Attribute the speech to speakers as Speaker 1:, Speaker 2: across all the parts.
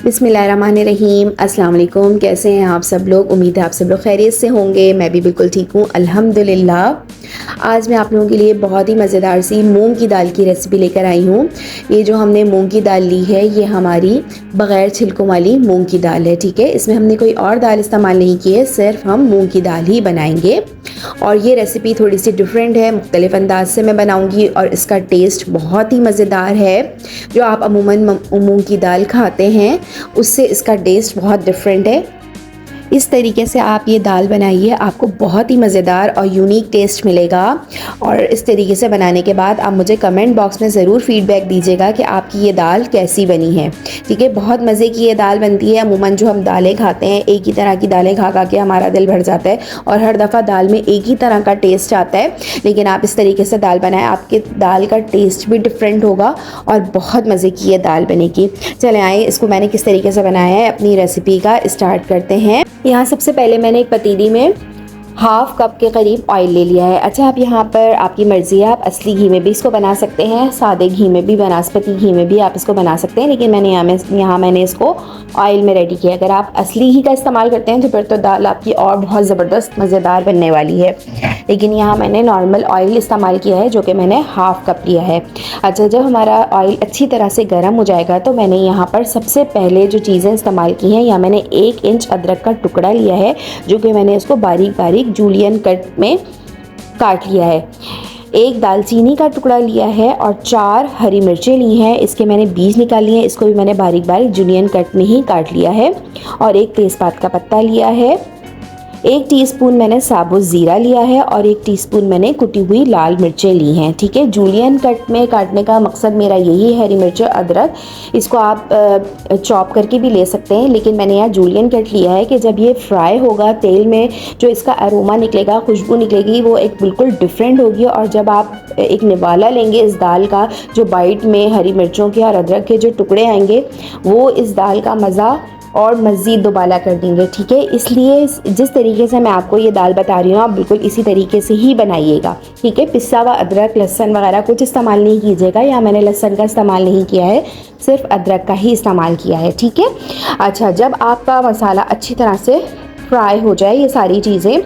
Speaker 1: बिस्मिल्लाहिर्रहमानिर्रहीम। अस्सलाम वालेकुम। कैसे हैं आप सब लोग? उम्मीद है आप सब लोग खैरियत से होंगे। मैं भी बिल्कुल ठीक हूँ अल्हम्दुलिल्लाह। आज मैं आप लोगों के लिए बहुत ही मज़ेदार सी मूंग की दाल की रेसिपी लेकर आई हूँ। ये जो हमने मूंग की दाल ली है ये हमारी बग़ैर छिलकों वाली मूंग की दाल है। ठीक है, इसमें हमने कोई और दाल इस्तेमाल नहीं की है, सिर्फ हम मूंग की दाल ही बनाएंगे। और ये रेसिपी थोड़ी सी डिफरेंट है, मुख्तलिफ़ अंदाज से मैं बनाऊंगी और इसका टेस्ट बहुत ही मज़ेदार है। जो आप अमूमन मूंग की दाल खाते हैं उससे इसका टेस्ट बहुत डिफरेंट है। इस तरीके से आप ये दाल बनाइए, आपको बहुत ही मज़ेदार और यूनिक टेस्ट मिलेगा। और इस तरीके से बनाने के बाद आप मुझे कमेंट बॉक्स में ज़रूर फीडबैक दीजिएगा कि आपकी ये दाल कैसी बनी है। ठीक है, बहुत मज़े की ये दाल बनती है। अमूमन जो हम दालें खाते हैं, एक ही तरह की दालें खा खा के हमारा दिल भर जाता है और हर दफ़ा दाल में एक ही तरह का टेस्ट आता है। लेकिन आप इस तरीके से दाल बनाएं, आपके दाल का टेस्ट भी डिफरेंट होगा और बहुत मज़े की ये दाल बनेगी। चले आए, इसको मैंने किस तरीके से बनाया है अपनी रेसिपी का स्टार्ट करते हैं। यहाँ सबसे पहले मैंने एक पतीली में हाफ़ कप के करीब ऑयल ले लिया है। अच्छा, आप यहाँ पर आपकी मर्ज़ी है, आप असली घी में भी इसको बना सकते हैं, सादे घी में भी, बनास्पति घी में भी आप इसको बना सकते हैं। लेकिन मैंने यहाँ मैंने इसको ऑयल में रेडी किया। अगर आप असली घी का इस्तेमाल करते हैं तो फिर तो दाल आपकी और बहुत ज़बरदस्त मज़ेदार बनने वाली है। लेकिन यहाँ मैंने नॉर्मल ऑयल इस्तेमाल किया है जो कि मैंने हाफ़ कप लिया है। अच्छा, जब हमारा ऑयल अच्छी तरह से गर्म हो जाएगा तो मैंने यहाँ पर सबसे पहले जो चीज़ें इस्तेमाल की हैं, यहाँ मैंने 1 इंच अदरक का टुकड़ा लिया है जो कि मैंने इसको बारीक बारीक जूलियन कट में काट लिया है। 1 दालचीनी का टुकड़ा लिया है और 4 हरी मिर्चें ली हैं। इसके मैंने बीज निकाल लिए हैं, इसको भी मैंने बारीक बारीक जूलियन कट में ही काट लिया है। और 1 तेज़पात का पत्ता लिया है। 1 टीस्पून मैंने साबुत ज़ीरा लिया है और 1 टीस्पून मैंने कुटी हुई लाल मिर्चें ली हैं। ठीक है, जूलियन कट में काटने का मकसद मेरा यही है। हरी मिर्च, अदरक, इसको आप चॉप करके भी ले सकते हैं, लेकिन मैंने यहाँ जूलियन कट लिया है कि जब ये फ्राई होगा तेल में, जो इसका अरोमा निकलेगा, खुशबू निकलेगी, वो एक बिल्कुल डिफरेंट होगी। और जब आप एक निवाला लेंगे इस दाल का, जो बाइट में हरी मिर्चों के और अदरक के जो टुकड़े आएंगे, वो इस दाल का मज़ा और मज़ीद दोबाला कर देंगे। ठीक है, इसलिए जिस तरीके से मैं आपको ये दाल बता रही हूँ आप बिल्कुल इसी तरीके से ही बनाइएगा। ठीक है, पिसा हुआ अदरक, लहसुन वगैरह कुछ इस्तेमाल नहीं कीजिएगा। या मैंने लहसुन का इस्तेमाल नहीं किया है, सिर्फ अदरक का ही इस्तेमाल किया है। ठीक है। अच्छा, जब आपका मसाला अच्छी तरह से फ्राई हो जाए, ये सारी चीज़ें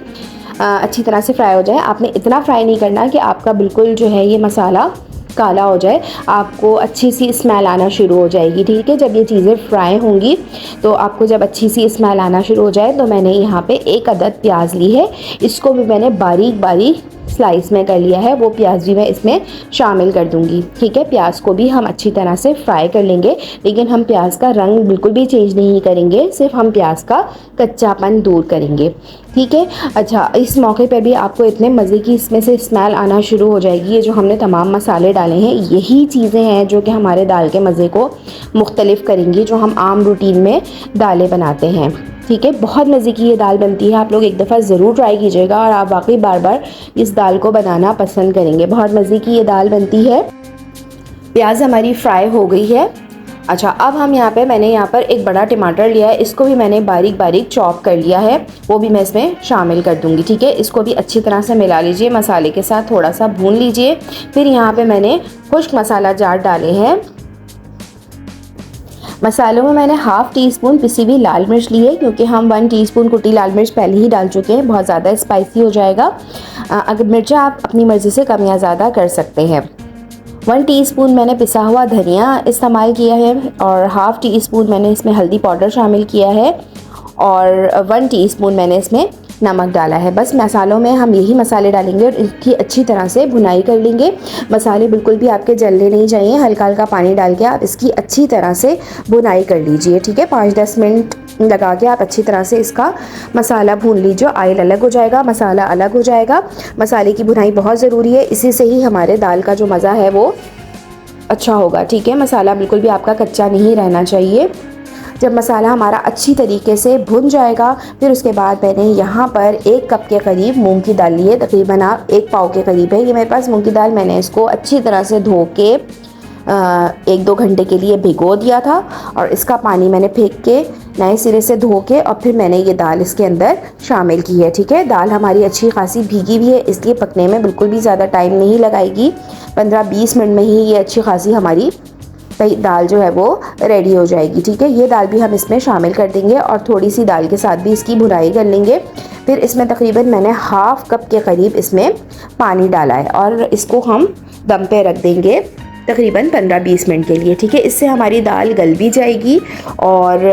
Speaker 1: अच्छी तरह से फ्राई हो जाए, आपने इतना फ्राई नहीं करना कि आपका बिल्कुल जो है ये मसाला काला हो जाए, आपको अच्छी सी स्मेल आना शुरू हो जाएगी। ठीक है, जब ये चीज़ें फ्राई होंगी तो आपको जब अच्छी सी स्मेल आना शुरू हो जाए तो मैंने यहाँ पे 1 अदद प्याज ली है, इसको भी मैंने बारीक बारीक स्लाइस में कर लिया है। वो प्याज भी मैं इसमें शामिल कर दूंगी। ठीक है, प्याज को भी हम अच्छी तरह से फ्राई कर लेंगे, लेकिन हम प्याज का रंग बिल्कुल भी चेंज नहीं करेंगे, सिर्फ हम प्याज का कच्चापन दूर करेंगे। ठीक है। अच्छा, इस मौके पर भी आपको इतने मज़े की इसमें से स्मेल आना शुरू हो जाएगी। ये जो हमने तमाम मसाले डाले हैं, यही चीज़ें हैं जो कि हमारे दाल के मज़े को मुख्तलिफ करेंगी, जो हम आम रूटीन में दालें बनाते हैं। ठीक है, बहुत मज़े की ये दाल बनती है। आप लोग एक दफ़ा ज़रूर ट्राई कीजिएगा और आप वाकई बार बार इस दाल को बनाना पसंद करेंगे। बहुत मज़े की ये दाल बनती है। प्याज हमारी फ्राई हो गई है। अच्छा, अब मैंने यहाँ पर एक बड़ा टमाटर लिया है, इसको भी मैंने बारीक बारीक चॉप कर लिया है, वो भी मैं इसमें शामिल कर दूँगी। ठीक है, इसको भी अच्छी तरह से मिला लीजिए, मसाले के साथ थोड़ा सा भून लीजिए। फिर यहाँ पे मैंने खुश्क मसाला जार डाले हैं। मसालों में मैंने हाफ़ टीस्पून पिसी हुई लाल मिर्च ली है, क्योंकि हम 1 टीस्पून कुटी लाल मिर्च पहले ही डाल चुके हैं, बहुत ज़्यादा स्पाइसी हो जाएगा। अगर मिर्चा आप अपनी मर्ज़ी से कम या ज़्यादा कर सकते हैं। 1 टीस्पून मैंने पिसा हुआ धनिया इस्तेमाल किया है और हाफ़ टीस्पून मैंने इसमें हल्दी पाउडर शामिल किया है और 1 टीस्पून मैंने इसमें नमक डाला है। बस मसालों में हम यही मसाले डालेंगे और इनकी अच्छी तरह से भुनाई कर लेंगे। मसाले बिल्कुल भी आपके जलने नहीं चाहिए, हल्का हल्का पानी डाल के आप इसकी अच्छी तरह से भुनाई कर लीजिए। ठीक है, 5-10 मिनट लगा के आप अच्छी तरह से इसका मसाला भून लीजिए। ऑयल अलग हो जाएगा, मसाला अलग हो जाएगा। मसाले की भुनाई बहुत ज़रूरी है, इसी से ही हमारे दाल का जो मज़ा है वो अच्छा होगा। ठीक है, मसाला बिल्कुल भी आपका कच्चा नहीं रहना चाहिए। जब मसाला हमारा अच्छी तरीके से भुन जाएगा, फिर उसके बाद मैंने यहाँ पर 1 कप के करीब मूंग की दाल ली है, तकरीबन आप 1 पाव के करीब है ये मेरे पास मूंग की दाल। मैंने इसको अच्छी तरह से धो के 1-2 घंटे के लिए भिगो दिया था और इसका पानी मैंने फेंक के नए सिरे से धो के और फिर मैंने ये दाल इसके अंदर शामिल की है। ठीक है, दाल हमारी अच्छी खासी भीगी हुई है, इसलिए पकने में बिल्कुल भी ज़्यादा टाइम नहीं लगाएगी। 15-20 मिनट में ही ये अच्छी खासी हमारी दाल जो है वो रेडी हो जाएगी। ठीक है, ये दाल भी हम इसमें शामिल कर देंगे और थोड़ी सी दाल के साथ भी इसकी भुनाई कर लेंगे। फिर इसमें तकरीबन मैंने हाफ़ कप के करीब इसमें पानी डाला है और इसको हम दम पे रख देंगे तकरीबन 15-20 मिनट के लिए। ठीक है, इससे हमारी दाल गल भी जाएगी और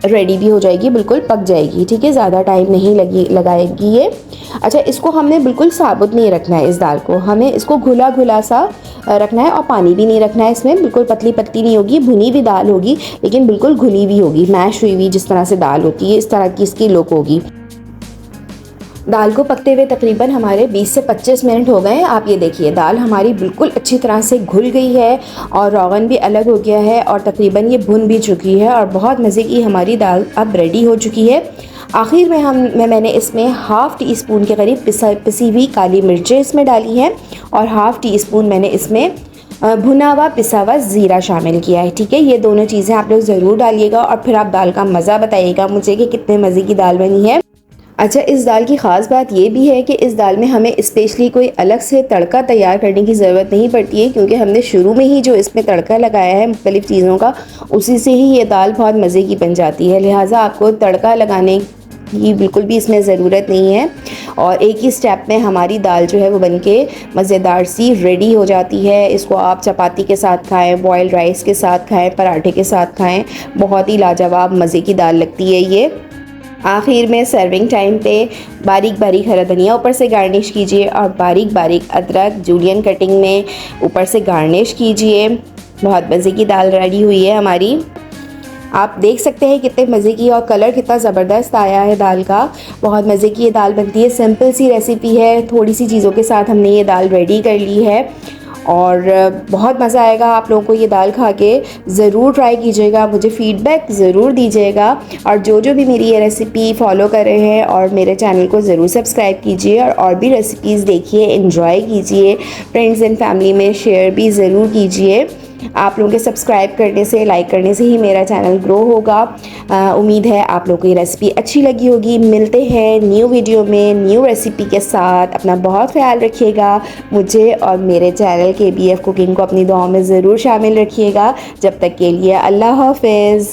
Speaker 1: रेडी भी हो जाएगी, बिल्कुल पक जाएगी। ठीक है, ज़्यादा टाइम नहीं लगाएगी ये। अच्छा, इसको हमने बिल्कुल साबुत नहीं रखना है, इस दाल को हमें इसको घुला घुला सा रखना है और पानी भी नहीं रखना है इसमें। बिल्कुल पतली पतली नहीं होगी, भुनी हुई दाल होगी लेकिन बिल्कुल घुली हुई होगी, मैश हुई हुई जिस तरह से दाल होती है इस तरह की इसकी लुक होगी। दाल को पकते हुए तकरीबन हमारे 20 से 25 मिनट हो गए हैं। आप ये देखिए दाल हमारी बिल्कुल अच्छी तरह से घुल गई है और रोगन भी अलग हो गया है और तकरीबन ये भुन भी चुकी है और बहुत मज़े की हमारी दाल अब रेडी हो चुकी है। आखिर में मैंने इसमें हाफ़ टी स्पून के करीब पिसी हुई काली मिर्चें इसमें डाली हैं और हाफ़ टी स्पून मैंने इसमें भुना हुआ पिसा हुआ ज़ीरा शामिल किया है। ठीक है, ये दोनों चीज़ें आप लोग ज़रूर डालिएगा और फिर आप दाल का मज़ा बताइएगा मुझे कि कितने मज़े की दाल बनी है। अच्छा, इस दाल की ख़ास बात ये भी है कि इस दाल में हमें स्पेशली कोई अलग से तड़का तैयार करने की ज़रूरत नहीं पड़ती है, क्योंकि हमने शुरू में ही जो इसमें तड़का लगाया है मुख्तलिफ़ चीज़ों का, उसी से ही ये दाल बहुत मज़े की बन जाती है। लिहाजा आपको तड़का लगाने की बिल्कुल भी इसमें ज़रूरत नहीं है और एक ही स्टेप में हमारी दाल जो है वो बनके मज़ेदार सी रेडी हो जाती है। इसको आप चपाती के साथ खाएं, बॉयल्ड राइस के साथ खाएं, पराठे के साथ खाएं, बहुत ही लाजवाब मज़े की दाल लगती है ये। आखिर में सर्विंग टाइम पे बारीक बारीक हरा धनिया ऊपर से गार्निश कीजिए और बारीक बारीक अदरक जूलियन कटिंग में ऊपर से गार्निश कीजिए। बहुत मज़े की दाल रेडी हुई है हमारी। आप देख सकते हैं कितने मज़े की और कलर कितना ज़बरदस्त आया है दाल का। बहुत मज़े की ये दाल बनती है, सिंपल सी रेसिपी है, थोड़ी सी चीज़ों के साथ हमने ये दाल रेडी कर ली है और बहुत मज़ा आएगा आप लोगों को ये दाल खा के। ज़रूर ट्राई कीजिएगा, मुझे फ़ीडबैक ज़रूर दीजिएगा और जो भी मेरी ये रेसिपी फॉलो कर रहे हैं और मेरे चैनल को ज़रूर सब्सक्राइब कीजिए और भी रेसिपीज़ देखिए, एंजॉय कीजिए, फ्रेंड्स एंड फैमिली में शेयर भी ज़रूर कीजिए। आप लोगों के सब्सक्राइब करने से, लाइक करने से ही मेरा चैनल ग्रो होगा। उम्मीद है आप लोगों को ये रेसिपी अच्छी लगी होगी। मिलते हैं न्यू वीडियो में न्यू रेसिपी के साथ। अपना बहुत ख्याल रखिएगा, मुझे और मेरे चैनल KBF कुकिंग को अपनी दुआओं में ज़रूर शामिल रखिएगा। जब तक के लिए अल्लाह हाफ़िज़।